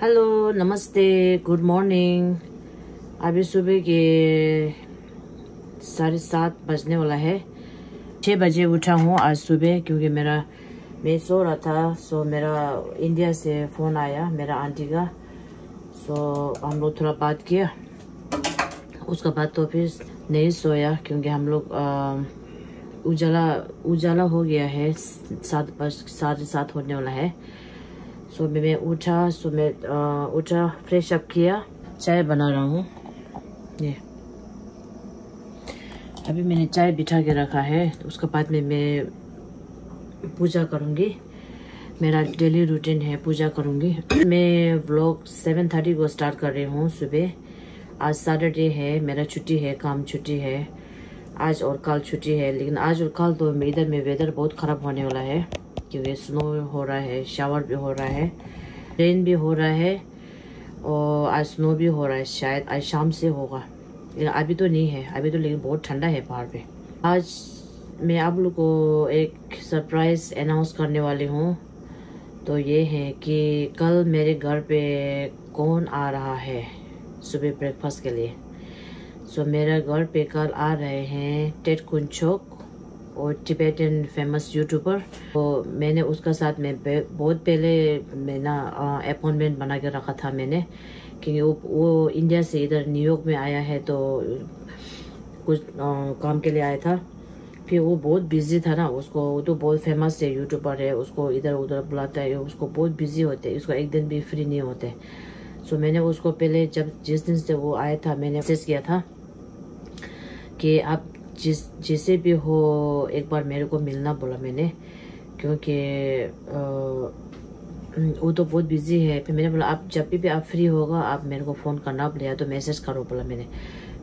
Hello, नमस्ते, good morning. अभी सुबह के 7:30 बजने वाला है। 6 बजे उठा हूँ आज सुबह, क्योंकि मैं सो रहा था। सो मेरा इंडिया से फ़ोन आया मेरा आंटी का। सो हम लोग थोड़ा बात किया। उसका बाद तो फिर नहीं सोया, क्योंकि हम लोग उजाला हो गया है। 7:30 होने वाला है। सो मैं उठा, फ्रेश अप किया, चाय बना रहा हूँ। ये अभी मैंने चाय बिठा के रखा है। उसके बाद में मैं पूजा करूँगी। मेरा डेली रूटीन है, पूजा करूँगी। मैं व्लॉग 7:30 को स्टार्ट कर रही हूँ सुबह। आज सैटरडे है, मेरा छुट्टी है, काम छुट्टी है आज और कल छुट्टी है। लेकिन आज और कल तो इधर में वेदर बहुत ख़राब होने वाला है, क्योंकि स्नो हो रहा है, शावर भी हो रहा है, रेन भी हो रहा है और आज स्नो भी हो रहा है। शायद आज शाम से होगा, लेकिन अभी तो नहीं है। अभी तो लेकिन बहुत ठंडा है बाहर पे। आज मैं आप लोग को एक सरप्राइज अनाउंस करने वाली हूँ। तो ये है कि कल मेरे घर पे कौन आ रहा है सुबह ब्रेकफास्ट के लिए। सो मेरे घर पे कल आ रहे हैं टेड कुंचोक और टिबेटन फेमस यूट्यूबर। तो मैंने उसका साथ में बहुत पहले मैं ना अपॉइंटमेंट बना के रखा था मैंने, क्योंकि वो इंडिया से इधर न्यूयॉर्क में आया है, तो कुछ काम के लिए आया था। फिर वो बहुत बिजी था ना, वो तो बहुत फेमस है, यूट्यूबर है, उसको इधर उधर बुलाता है, उसको बहुत बिजी होते हैं, उसको एक दिन भी फ्री नहीं होते। सो मैंने उसको पहले जिस दिन से वो आया था मैंने मैसेज किया था कि आप जैसे भी हो एक बार मेरे को मिलना बोला मैंने, क्योंकि वो तो बहुत बिजी है। फिर मैंने बोला आप जब भी आप फ्री होगा आप मेरे को फ़ोन करना बोला, या तो मैसेज करो बोला मैंने।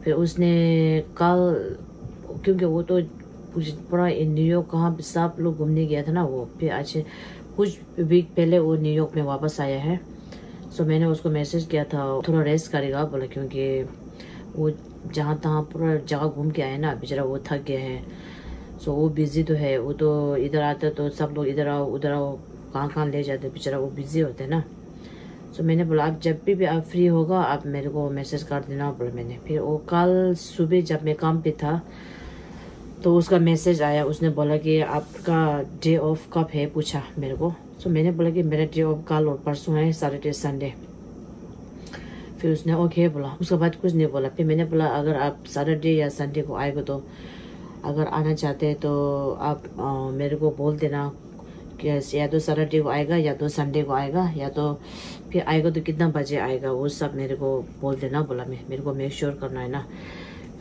फिर उसने कल, क्योंकि वो तो पूरा न्यूयॉर्क कहाँ सब लोग घूमने गया था ना वो, फिर आज कुछ वीक पहले वो न्यूयॉर्क में वापस आया है। सो मैंने उसको मैसेज किया था थोड़ा रेस्ट करेगा बोला, क्योंकि वो जहाँ तहाँ पूरा जगह घूम के आए ना, बेचारा वो थक गया है। सो वो बिजी तो है, वो तो इधर आता तो सब लोग इधर आओ उधर आओ कहाँ कहाँ ले जाते, बेचारा वो बिजी होते हैं ना। सो मैंने बोला आप जब भी आप फ्री होगा आप मेरे को मैसेज कर देना बोला मैंने। फिर वो कल सुबह जब मैं काम पे था तो उसका मैसेज आया, उसने बोला कि आपका डे ऑफ कब है पूछा मेरे को। सो मैंने बोला कि मेरा डे ऑफ कल और परसों है, सैटरडे संडे। फिर उसने ओके बोला, उसके बाद कुछ नहीं बोला। फिर मैंने बोला अगर आप सैटरडे या संडे को आएगा तो अगर आना चाहते हैं तो आप मेरे को बोल देना कि या तो सैटरडे को आएगा या तो संडे को आएगा, या तो फिर आएगा तो कितना बजे आएगा, वो सब मेरे को बोल देना बोला। मेरे को मेक श्योर करना है ना।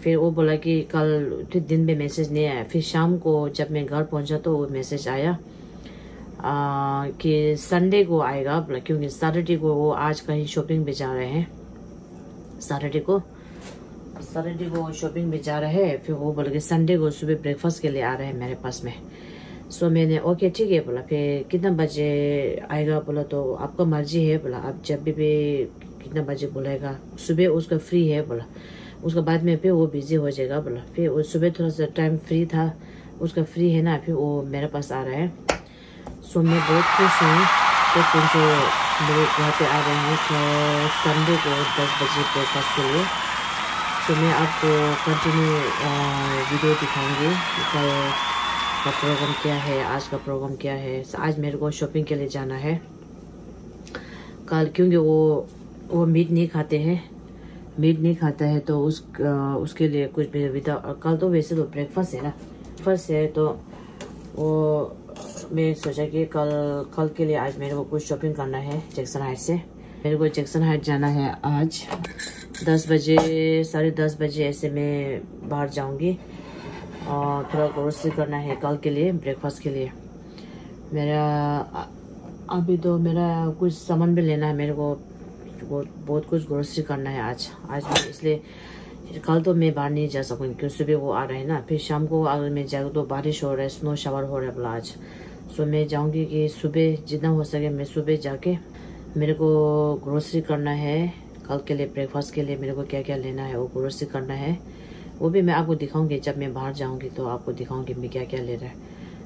फिर वो बोला कि कल फिर दिन में मैसेज नहीं आया। फिर शाम को जब मैं घर पहुंचा तो वो मैसेज आया कि संडे को आएगा बोला, क्योंकि सैटरडे को वो आज कहीं शॉपिंग पे जा रहे हैं। सैटरडे को शॉपिंग में जा रहे हैं। फिर वो बोला कि संडे को सुबह ब्रेकफास्ट के लिए आ रहे हैं मेरे पास में। सो मैंने ओके ठीक है बोला। फिर कितना बजे आएगा बोला, तो आपका मर्जी है बोला, आप जब भी कितना बजे बोलेगा। सुबह उसका फ्री है बोला, उसके बाद में फिर वो बिजी हो जाएगा बोला। फिर वो सुबह थोड़ा सा टाइम फ्री था, उसका फ्री है ना, फिर वो मेरे पास आ रहा है। सो मैं बहुत खुश हूँ तो कुछ मेरे घर पे आ रहे हैं तो संडे को 10 बजे ब्रेकफास्ट के लिए। सो मैं आपको कंटिन्यू वीडियो दिखाऊंगी कल का प्रोग्राम क्या है, आज का प्रोग्राम क्या है। आज मेरे को शॉपिंग के लिए जाना है कल, क्योंकि वो मीट नहीं खाते हैं, मीट नहीं खाता है, तो उसके लिए कुछ भी विदा। कल तो वैसे तो ब्रेकफास्ट है ना, ब्रेकफास्ट है, तो वो मैं सोचा कि कल के लिए आज मेरे को कुछ शॉपिंग करना है जैक्सन हाइट से। मेरे को जैक्सन हाइट जाना है आज 10 बजे, 10:30 बजे ऐसे मैं बाहर जाऊंगी और थोड़ा ग्रोसरी करना है कल के लिए, ब्रेकफास्ट के लिए। अभी तो मेरा कुछ सामान भी लेना है, मेरे को बहुत कुछ ग्रोसरी करना है आज मैं, इसलिए कल तो मैं बाहर नहीं जा सकूँगी क्योंकि सुबह वो आ रहे हैं ना। फिर शाम को अगर मैं जाऊँ तो बारिश हो रहा है, स्नो शावर हो रहा है बोला आज। सो मैं जाऊँगी कि सुबह जितना हो सके मैं सुबह जाके मेरे को ग्रोसरी करना है कल के लिए, ब्रेकफास्ट के लिए मेरे को क्या क्या लेना है वो ग्रोसरी करना है। वो भी मैं आपको दिखाऊंगी जब मैं बाहर जाऊंगी, तो आपको दिखाऊंगी मैं क्या क्या ले रहा है।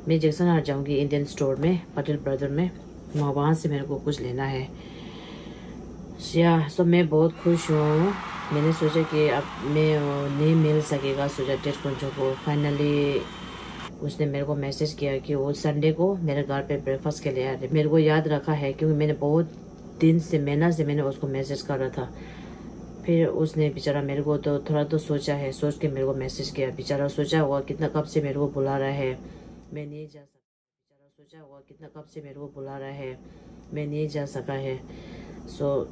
मैं जैक्सन हार्ट जाऊंगी इंडियन स्टोर में, पटेल ब्रदर में, वहाँ से मेरे को कुछ लेना है। सो मैं बहुत खुश हूँ। मैंने सोचा कि अब मैं नहीं मिल सकेगा सोचा टेड कुंचो को। फाइनली उसने मेरे को मैसेज किया कि वो संडे को मेरे घर पे ब्रेकफास्ट के लिए आ रहे। मेरे को याद रखा है क्योंकि मैंने बहुत दिन से महीना से मैंने उसको मैसेज कर रहा था। फिर उसने बेचारा मेरे को तो थोड़ा तो सोचा है, सोच के मेरे को मैसेज किया। बेचारा सोचा हुआ कितना कब से मेरे को बुला रहा है, मैं नहीं जा सका। बेचारा सोचा हुआ कितना कब से मेरे को बुला रहा है, मैं नहीं जा सका है। सो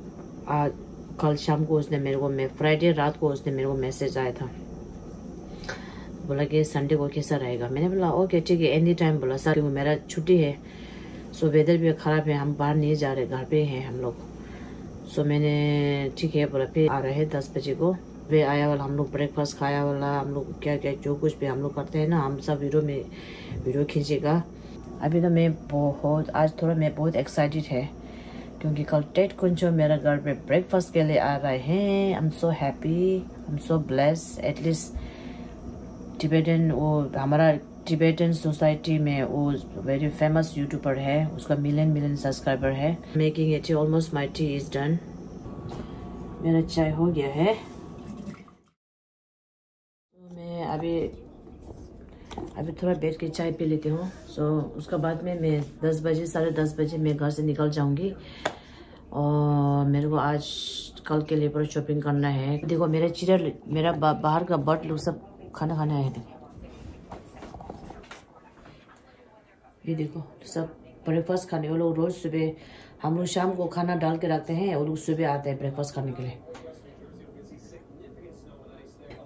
आज कल शाम को उसने मेरे को, मैं फ्राइडे रात को उसने मेरे को मैसेज आया था, बोला कि संडे को कैसा रहेगा। मैंने बोला ओके ठीक है एनी टाइम बोला सर, क्योंकि मेरा छुट्टी है। सो वेदर भी ख़राब है, हम बाहर नहीं जा रहे, घर पे हैं हम लोग। सो मैंने ठीक है बोला। फिर आ रहे हैं 10 बजे को। वे आया वाला, हम लोग ब्रेकफास्ट खाया वाला, हम लोग क्या क्या जो कुछ भी हम लोग करते हैं ना, हम सब वीडियो खींचेगा। अभी तो मैं आज थोड़ा मैं बहुत एक्साइटेड है क्योंकि कल टेड कुंचो मेरा घर पे ब्रेकफास्ट के लिए आ रहे हैं। I am so happy, I am so blessed. At least Tibetan, वो हमारा टिबेटन सोसाइटी में वो वेरी फेमस यूट्यूबर है, उसका मिलियन सब्सक्राइबर है। Making it, almost my T is done. मेरा चाय हो गया है। तो मैं अभी थोड़ा बैठ के चाय पी लेती हूँ। सो उसका बाद में मैं 10 बजे 10:30 बजे मैं घर से निकल जाऊंगी। और मेरे को आज कल के लिए पूरा शॉपिंग करना है। देखो मेरा बाहर का बर्ड लोग सब खाना खाने आए थे। ये देखो सब ब्रेकफास्ट खाने। वो लोग रोज सुबह, हम लोग शाम को खाना डाल के रखते हैं, वो लोग सुबह आते हैं ब्रेकफास्ट खाने के लिए।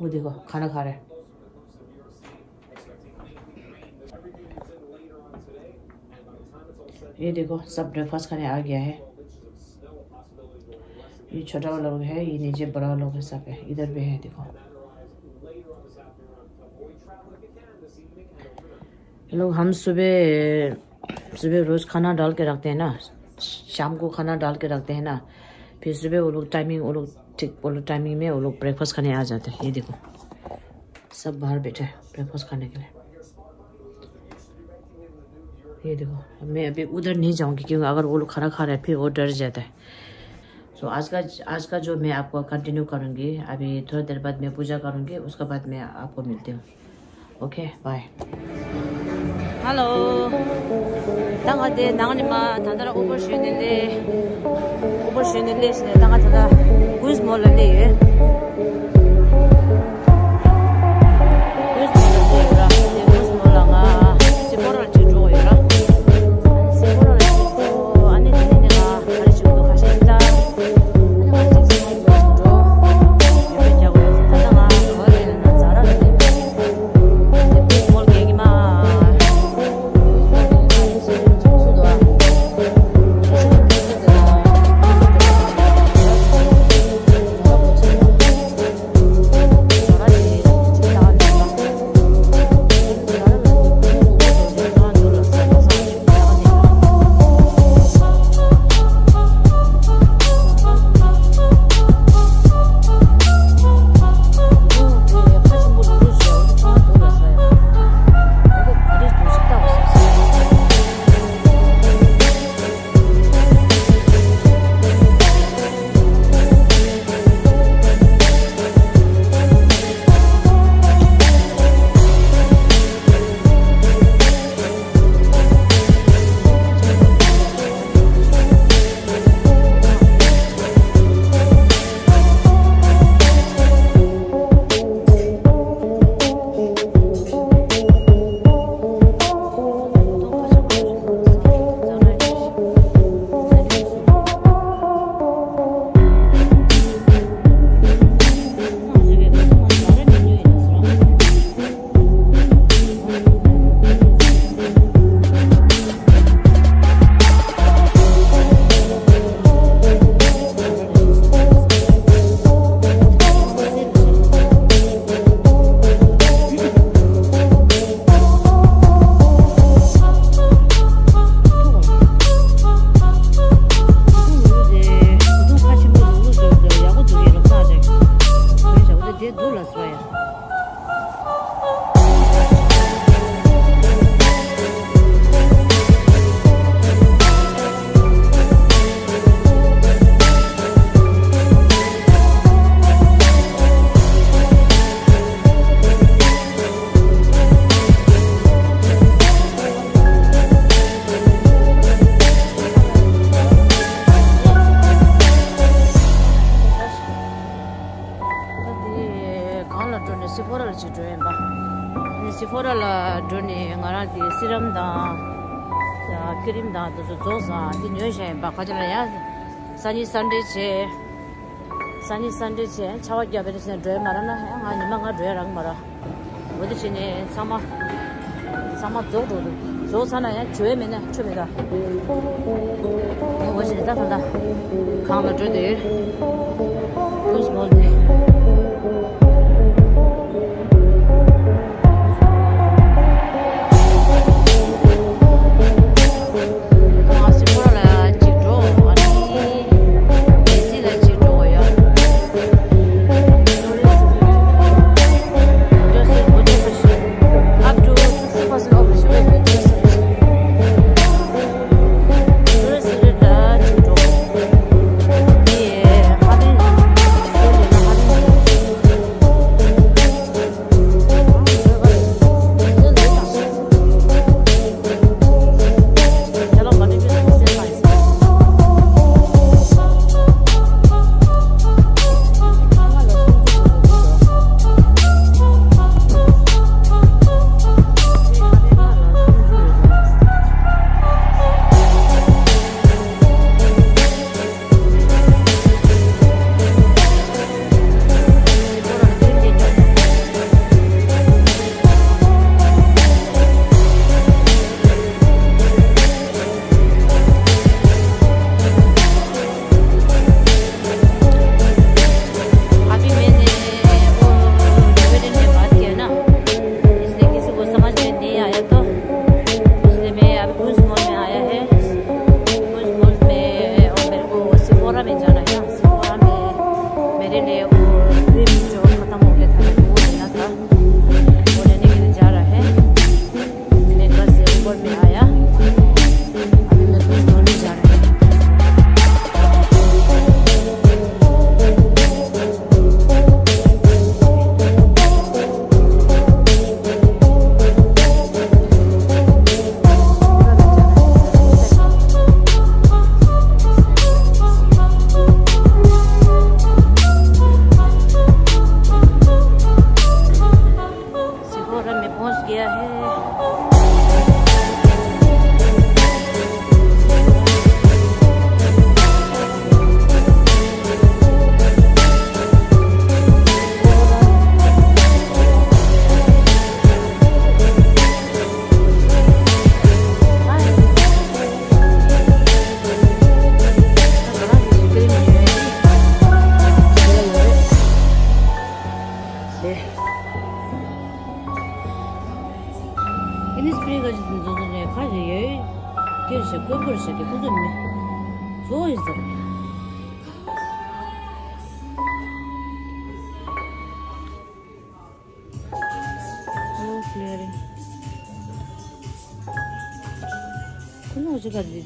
वो देखो खाना खा रहे हैं। ये देखो सब ब्रेकफास्ट खाने आ गया है। ये छोटा वाला लोग है, ये नीचे बड़ा लोग है, सब है, इधर भी है देखो। ये लोग हम सुबह रोज खाना डाल के रखते हैं ना, शाम को खाना डाल के रखते हैं ना, फिर सुबह वो लोग टाइमिंग में वो लोग ब्रेकफास्ट खाने आ जाते हैं। ये देखो सब बाहर बैठे हैं ब्रेकफास्ट खाने के लिए। ये देखो मैं अभी उधर नहीं जाऊंगी क्योंकि अगर वो लोग खाना खा रहे हैं फिर वो डर जाता है। तो आज का जो मैं आपको कंटिन्यू करूंगी। अभी थोड़ी देर बाद मैं पूजा करूंगी, उसके बाद मैं आपको मिलती हूँ। Okay bye. Hello, 당한테 나가니마 단다라 오버 쉬는데 시네 당한테가 구스 몰래 chidroen ba ni sifora la drone ngara di siram da cream da zo zosa di nyoje ba khajala ya sunny sunday che chawa gya bere sen dre marana ha nga ni nga dre rang mara odi chine sama zo sana ya chwe mena chwe da wo je da da kang la dre de kus bol de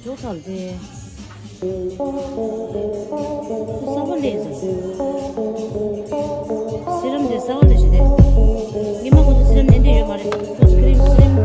जो चलते सब ले सिरम दे सब ले दे ये मैं कुछ सिरम नहीं दे हमारे कुछ क्रीम दा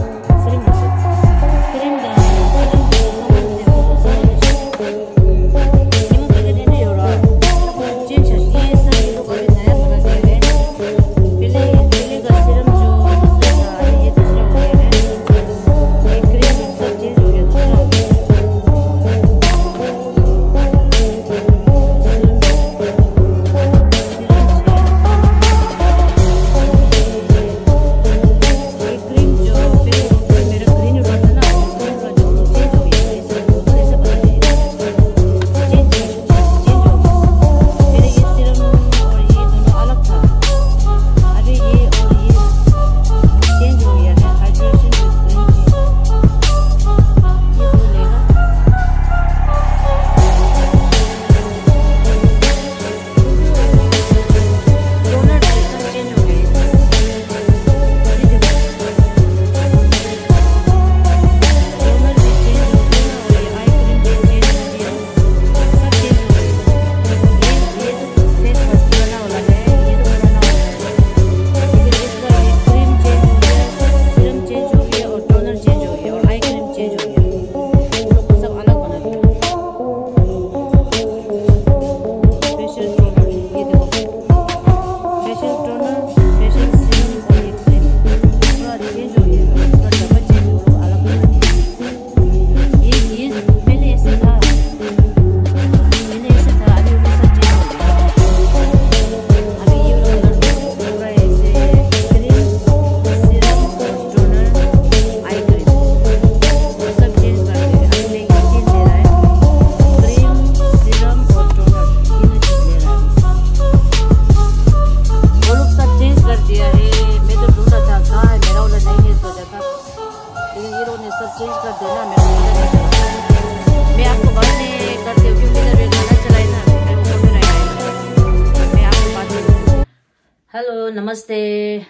नमस्ते।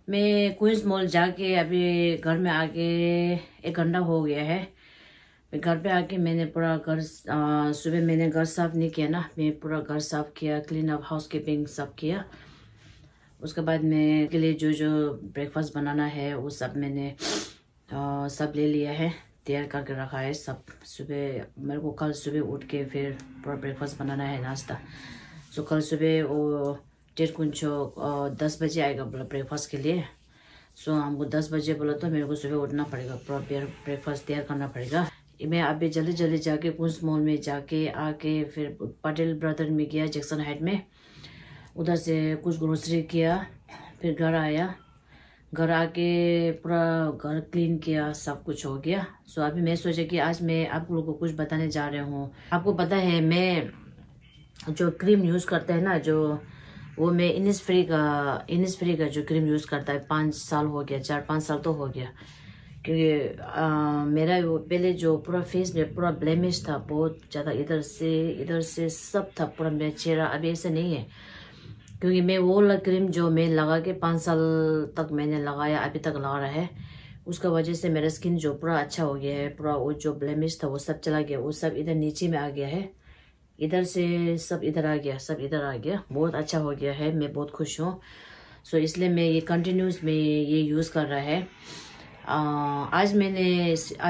मैं क्वींस मॉल जाके अभी घर में आके 1 घंटा हो गया है। घर पे आके मैंने पूरा घर सुबह मैंने घर साफ नहीं किया ना, मैं पूरा घर साफ किया, क्लीन अप हाउस कीपिंग सब किया। उसके बाद मैं के लिए जो जो ब्रेकफास्ट बनाना है वो सब मैंने सब ले लिया है, तैयार करके रखा है सब। सुबह मेरे को कल सुबह उठ के फिर पूरा ब्रेकफास्ट बनाना है, नाश्ता। सो कल सुबह वो 10 बजे आएगा बोला ब्रेकफास्ट के लिए। सो हमको 10 बजे बोला तो मेरे को सुबह उठना पड़ेगा, पूरा ब्रेकफास्ट तैयार करना पड़ेगा। मैं अभी जल्दी जल्दी जाके क्वींस मॉल में जाके आके फिर पटेल ब्रदर में गया जैक्सन हाइट में, उधर से कुछ ग्रोसरी किया, फिर घर आया। घर आके पूरा घर क्लीन किया, सब कुछ हो गया। सो अभी मैं सोचा कि आज मैं आप लोगों को कुछ बताने जा रहा हूँ। आपको पता है मैं जो क्रीम यूज़ करता है ना, जो वो मैं इनिसफ्री का जो क्रीम यूज़ करता है 5 साल हो गया, 4-5 साल तो हो गया। क्योंकि मेरा वो पहले जो पूरा फेस में पूरा ब्लेमिश था, बहुत ज़्यादा इधर से सब था पूरा मेरा चेहरा। अभी ऐसे नहीं है, क्योंकि मैं वो वाला क्रीम जो मैं लगा के 5 साल तक मैंने लगाया, अभी तक लगा रहा है। उसका वजह से मेरा स्किन जो पूरा अच्छा हो गया है, पूरा वो जो ब्लेमिश था वो सब चला गया, वो सब इधर नीचे में आ गया है, इधर से सब इधर आ गया, सब इधर आ गया, बहुत अच्छा हो गया है। मैं बहुत खुश हूँ। सो इसलिए मैं ये कंटिन्यूस में ये यूज़ कर रहा है। आज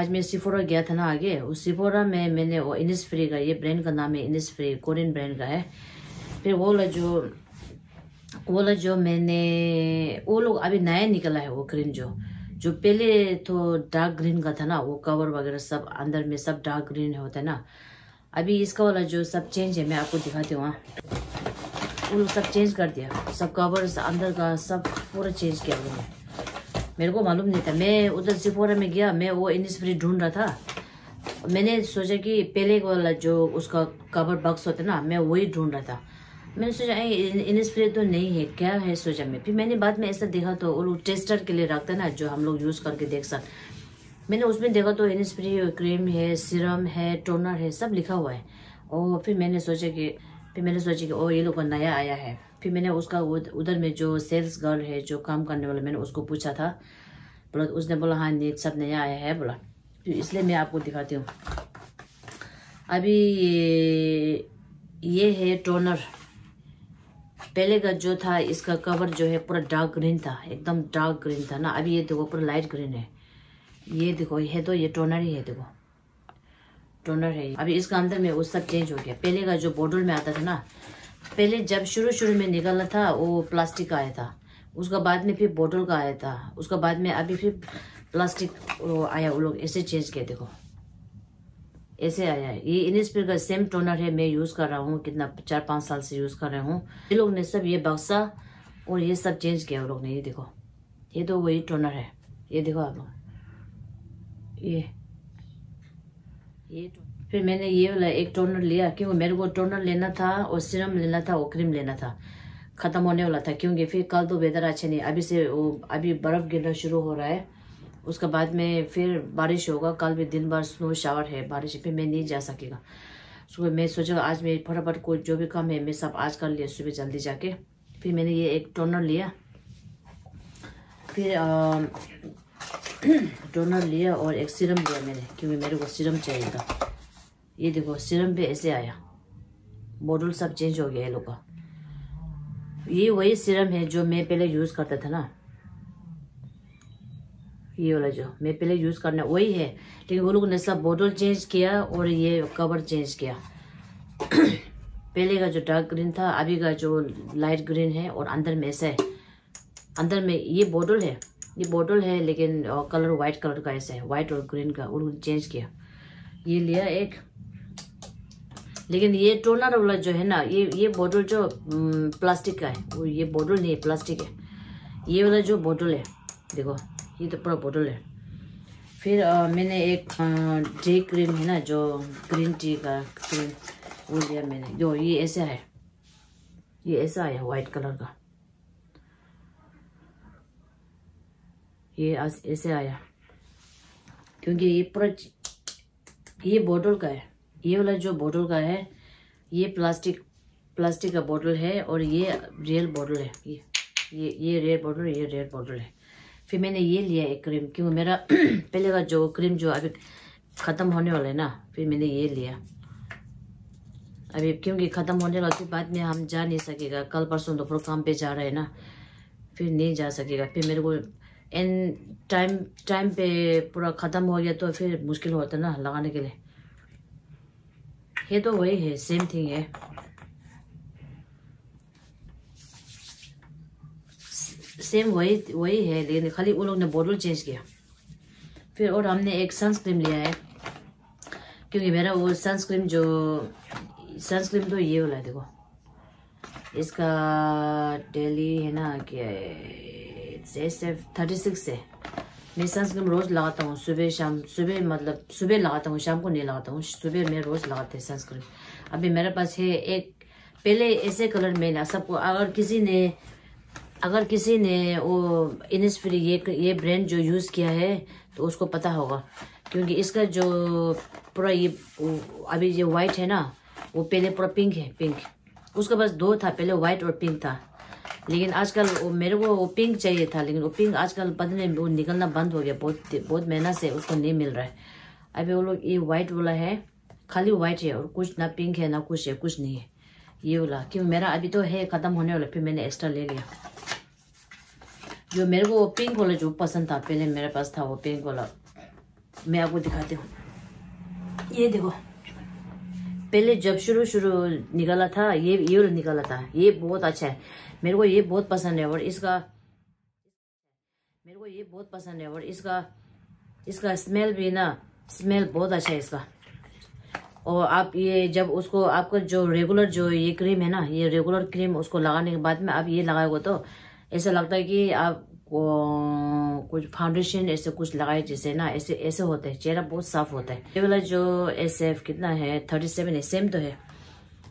मैं सिफोरा गया था ना, आगे उस सिफोरा में मैंने वो इनिसफ्री का, ये ब्रांड का नाम है इनिसफ्री, कोरियन ब्रांड का है। फिर वो जो मैंने वो लोग अभी नया निकला है वो क्रीम, जो पहले तो डार्क ग्रीन का था ना, वो कवर वगैरह सब अंदर में सब डार्क ग्रीन होता है ना। अभी इसका वाला जो सब चेंज है, मैं आपको दिखाती हूँ। वो लोग सब चेंज कर दिया, सब कवर अंदर का सब पूरा चेंज किया उन्होंने। मेरे को मालूम नहीं था, मैं उधर सिफोरा में गया, मैं वो इनिसफ्री ढूंढ रहा था। मैंने सोचा कि पहले वाला जो उसका कवर बॉक्स होता है ना, मैं वही ढूंढ रहा था। मैंने सोचा इनिसफ्री तो नहीं है, क्या है सोचा मैं। फिर मैंने बाद में ऐसा देखा तो वो लोग टेस्टर के लिए रखते हैं ना, जो हम लोग यूज़ करके देख सकते। मैंने उसमें देखा तो इनिसफ्री क्रीम है, सीरम है, टोनर है, सब लिखा हुआ है। और फिर मैंने सोचा कि ओ ये लोग का नया आया है। फिर मैंने उसका उधर में जो सेल्स गर्ल है, जो काम करने वाला, मैंने उसको पूछा था, बोला उसने बोला हाँ ये सब नया आया है बोला। फिर इसलिए मैं आपको दिखाती हूँ। अभी ये है टोनर। पहले का जो था इसका कवर जो है पूरा डार्क ग्रीन था, एकदम डार्क ग्रीन था ना। अभी ये देखो पूरा लाइट ग्रीन है। ये देखो ये तो ये टोनर ही है, देखो टोनर है। अभी इसका अंदर में वो सब चेंज हो गया। पहले का जो बोतल में आता था ना, पहले जब शुरू में निकला था वो प्लास्टिक का आया था, उसका बाद में फिर बोतल का आया था, उसका बाद में अभी फिर प्लास्टिक आया। वो लोग ऐसे चेंज किया, देखो ऐसे आया है। ये इनिसफ्री का सेम टोनर है, मैं यूज कर रहा हूँ, कितना 4-5 साल से यूज कर रहा हूँ। ये लोग ने सब ये बक्सा और ये सब चेंज किया वो लोग ने। ये देखो ये तो वही टोनर है, ये देखो आप लोग, ये फिर मैंने ये वाला एक टोनर लिया, क्योंकि मेरे को टोनर लेना था और सीरम लेना था और क्रीम लेना था, खत्म होने वाला था। क्योंकि फिर कल तो वेदर अच्छा नहीं, अभी बर्फ गिरना शुरू हो रहा है। उसके बाद में फिर बारिश होगा, कल भी दिन भर स्नो शावर है, बारिश पे मैं नहीं जा सकेगा। सुबह मैं सोचा आज मैं फटाफट कोई जो भी काम है मैं सब आज कर लिया सुबह जल्दी जाके। फिर मैंने ये एक टोनर लिया, फिर टोनर लिया और एक सीरम लिया मैंने, क्योंकि मेरे को सीरम चाहिए था। ये देखो सीरम पे ऐसे आया, बॉटल सब चेंज हो गया ये लोग का। ये वही सीरम है जो मैं पहले यूज करता था ना, ये वाला जो मैं पहले यूज करना वही है, लेकिन वो लोग ने सब बॉटल चेंज किया और ये कवर चेंज किया। पहले का जो डार्क ग्रीन था, अभी का जो लाइट ग्रीन है, और अंदर में ऐसा है, अंदर में ये बोतल है लेकिन कलर व्हाइट कलर का ऐसा है, व्हाइट और ग्रीन का वो लोग चेंज किया। ये लिया एक, लेकिन ये टोनर वाला जो है ना, ये बोतल जो प्लास्टिक का है, वो ये बोतल नहीं है, प्लास्टिक है। ये वाला जो बोतल है देखो, ये तो पूरा बोतल है। फिर मैंने एक डे क्रीम है ना, जो ग्रीन टी का क्रीम, वो लिया मैंने। जो ये ऐसा है, ये ऐसा है व्हाइट कलर का, ये ऐसे आया। क्योंकि ये पूरा ये बोतल का है, ये वाला जो बोतल का है ये प्लास्टिक का बोतल है, और ये रियल बोतल है। ये रेड बॉटल, ये रेड बॉटल है। फिर मैंने ये लिया एक क्रीम, क्योंकि मेरा पहले का जो क्रीम जो अभी ख़त्म होने वाला है ना, फिर मैंने ये लिया अभी, क्योंकि ख़त्म होने वाला फिर बाद में हम जा नहीं सकेगा। कल परसों दोपहर काम पे जा रहे हैं ना, फिर नहीं जा सकेगा। फिर मेरे को एंड टाइम पे पूरा ख़त्म हो गया तो फिर मुश्किल होता ना लगाने के लिए। ये तो वही है, सेम थिंग है, सेम वही है, लेकिन खाली वो लोग ने बॉटल चेंज किया। फिर और हमने एक सनस्क्रीन लिया है, क्योंकि मेरा वो सनस्क्रीन तो ये वाला है, देखो इसका डेली है ना, क्या है, SF 36 है। मैं सनस्क्रीन रोज लगाता हूँ, सुबह शाम, सुबह मतलब सुबह लगाता हूँ, शाम को नहीं लगाता हूँ, सुबह मैं रोज लगाते हैं सनस्क्रीन। अभी मेरे पास है एक, पहले ऐसे कलर में ना सबको, अगर किसी ने वो इनिसफ्री ये ब्रांड जो यूज़ किया है तो उसको पता होगा, क्योंकि इसका जो पूरा ये अभी जो वाइट है ना, वो पहले पूरा पिंक है, पिंक। उसके पास दो था, पहले वाइट और पिंक था, लेकिन आजकल मेरे को वो पिंक चाहिए था, लेकिन वो पिंक आजकल पता नहीं वो निकलना बंद हो गया, बहुत मेहनत से उसको नहीं मिल रहा है। अभी वो लोग ये वाइट वाला है, खाली वाइट है और कुछ ना पिंक है ना कुछ है, कुछ नहीं है ये वाला, क्योंकि मेरा अभी तो है ख़त्म होने वाला, फिर मैंने एक्स्ट्रा ले लिया। जो मेरे को वो पिंक वाला जो पसंद था, पहले मेरे पास था वो पिंक वाला, मैं आपको दिखाती हूँ। ये देखो, पहले जब शुरू निकला था ये वाला निकला था, ये बहुत अच्छा है, मेरे को ये बहुत पसंद है। और इसका स्मेल भी ना, स्मेल बहुत अच्छा है इसका। और आप ये जब उसको, आपका जो रेगुलर जो ये क्रीम है ना, ये रेगुलर क्रीम उसको लगाने के बाद में आप ये लगाओगे तो ऐसा लगता है कि आप कुछ फाउंडेशन ऐसे कुछ लगाए जैसे ना, ऐसे होता है, चेहरा बहुत साफ होता है। ये वाला जो SF कितना है, 37 है, सेम तो है।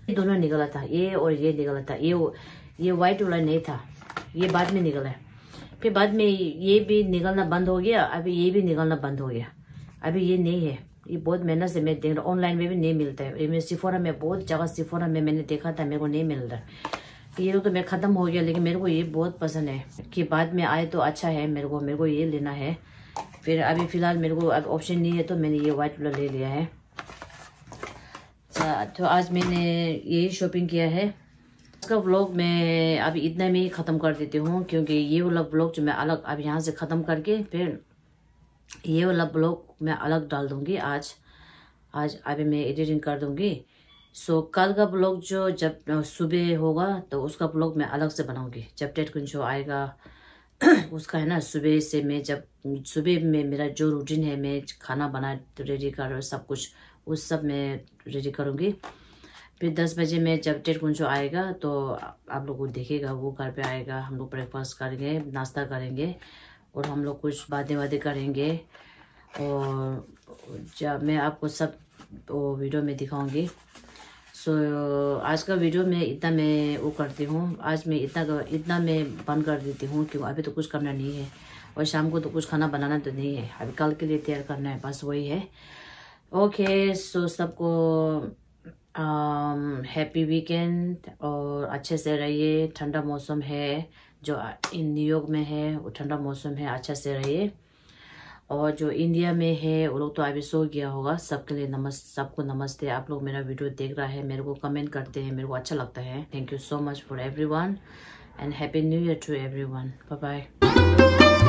ये दोनों निकला था, ये और ये निकला था, ये वाइट वाला नहीं था, ये बाद में निकला है। फिर बाद में ये भी निकलना बंद हो गया, अभी ये भी निकलना बंद हो गया, अभी ये नहीं है। ये बहुत मेहनत से मैं देख रहा हूँ, ऑनलाइन में भी नहीं मिलता है। ये सिफोरा में, बहुत जगह सिफोरा में मैंने देखा था, मेरे को नहीं मिल रहा। ये तो मैं ख़त्म हो गया, लेकिन मेरे को ये बहुत पसंद है कि बाद में आए तो अच्छा है। मेरे को ये लेना है। फिर अभी फ़िलहाल मेरे को अब ऑप्शन नहीं है तो मैंने ये वाइट वाला ले लिया है। तो आज मैंने यही शॉपिंग किया है। इसका व्लॉग मैं अभी इतना में ही ख़त्म कर देती हूँ, क्योंकि ये वाला व्लॉग जो मैं अलग अब यहाँ से ख़त्म करके फिर ये वाला व्लॉग मैं अलग डाल दूँगी। आज अभी मैं एडिटिंग कर दूँगी। सो कल का ब्लॉग जो जब सुबह होगा तो उसका ब्लॉग मैं अलग से बनाऊंगी। जब टेट कुंजो आएगा उसका है ना, सुबह से मैं जब सुबह में मेरा जो रूटीन है, मैं खाना बना रेडी कर सब कुछ, उस सब मैं रेडी करूँगी। फिर 10 बजे में जब टेट कुंजो आएगा तो आप लोग को देखेगा, वो घर पे आएगा, हम लोग ब्रेकफास्ट करेंगे, नाश्ता करेंगे और हम लोग कुछ बातें करेंगे। और जब मैं आपको सब वो वीडियो में दिखाऊंगी। सो आज का वीडियो में इतना मैं वो करती हूँ, आज मैं इतना मैं बंद कर देती हूँ, क्योंकि अभी तो कुछ करना नहीं है और शाम को तो कुछ खाना बनाना तो नहीं है, अभी कल के लिए तैयार करना है, बस वही है। ओके, सो सबको हैप्पी वीकेंड और अच्छे से रहिए। ठंडा मौसम है जो इन न्यूयॉर्क में है, वो ठंडा मौसम है, अच्छा से रहिए। और जो इंडिया में है वो लोग तो अभी सो गया होगा। सबके लिए सबको नमस्ते। आप लोग मेरा वीडियो देख रहा है, मेरे को कमेंट करते हैं, मेरे को अच्छा लगता है। Thank you so much for everyone and happy new year to everyone. Bye bye.